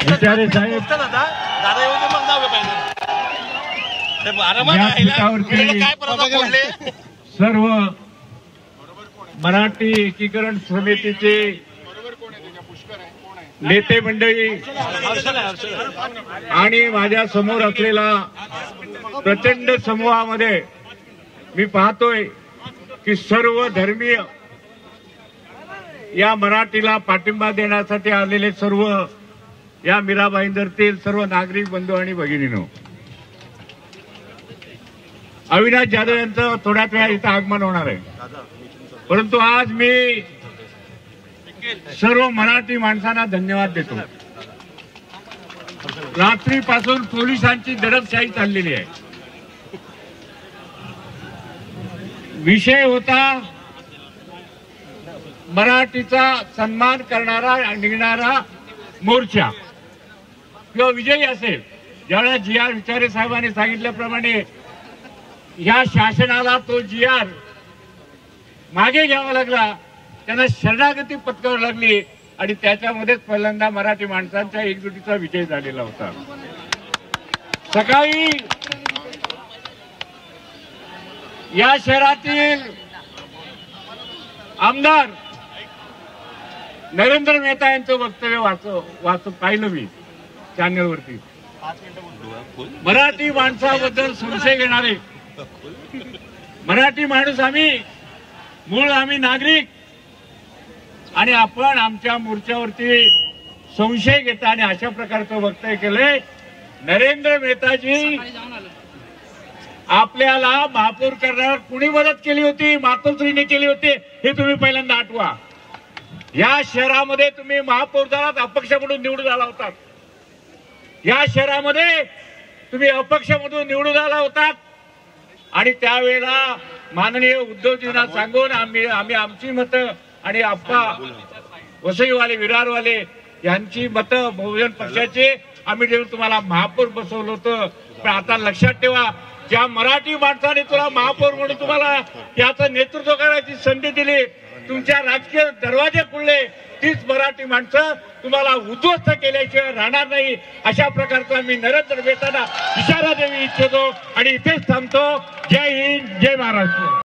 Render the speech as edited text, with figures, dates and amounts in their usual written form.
विचारे साहेब सर्व मराठी एकीकरण समितीचे नेते मंडळी आणि माझ्या समोर असलेला प्रचंड समूहामध्ये मी पाहतोय की सर्व धर्मीय या मराठीला पाठिंबा देण्यासाठी आलेले सर्व या मीरा भाईंदरतील सर्व नागरिक बंधू आणि भगिनींनो, अविनाश जाधव यांचं थोड्याच वेळा इथं आगमन होणार आहे, परंतु आज मी सर्व मराठी माणसांना धन्यवाद देतो। रात्रीपासून पोलिसांची दडपशाही चाललेली आहे। विषय होता मराठीचा सन्मान करणारा निघणारा मोर्चा किंवा विजयी असेल। ज्यावेळेला जी.आर. विचारे साहेबांनी सांगितल्याप्रमाणे या शासनाला तो जी.आर. मागे घ्यावा लागला, त्यांना शरणागती पत्करावी लागली आणि त्याच्यामध्येच पहिल्यांदा मराठी माणसांच्या एकजुटीचा विजय झालेला होता। सकाळी या शहरातील आमदार नरेंद्र मेहता यांचं वक्तव्य वाचून पाहिलं मी चॅनलवरती। मराठी माणसाबद्दल संशय घेणारे, मराठी माणूस आम्ही मूळ आम्ही नागरिक आणि आपण आमच्या मोर्चावरती संशय घेता आणि अशा प्रकारचं वक्तव्य केलंय। नरेंद्र मेहताजी आपल्याला महापौर करण्यावर कुणी मदत केली होती? मातोश्रीने केली होती, हे तुम्ही पहिल्यांदा आठवा। या शहरामध्ये तुम्ही महापौर झालात, अपक्ष म्हणून निवडून आला होतात। या शहरामध्ये तुम्ही अपक्ष म्हणून निवडून आला होतात आणि त्यावेळेला माननीय उद्धवजींना सांगून आम्ही आमची मतं आणि आप्पा वसईवाले विरारवाले यांची मतं बहुजन पक्षाचे आम्ही देऊन तुम्हाला महापौर बसवलं होतं। पण आता लक्षात ठेवा, ज्या मराठी माणसाने तुला महापौर म्हणून तुम्हाला याचं नेतृत्व करायची संधी दिली, तुमच्या राजकीय दरवाजे खुलले, तीच मराठी माणसं तुम्हाला उद्ध्वस्त केल्याशिवाय राहणार नाही। अशा प्रकारचा मी नरेंद्र मेहतांना इशारा देऊ इच्छितो आणि इथेच थांबतो। जय हिंद, जय महाराष्ट्र।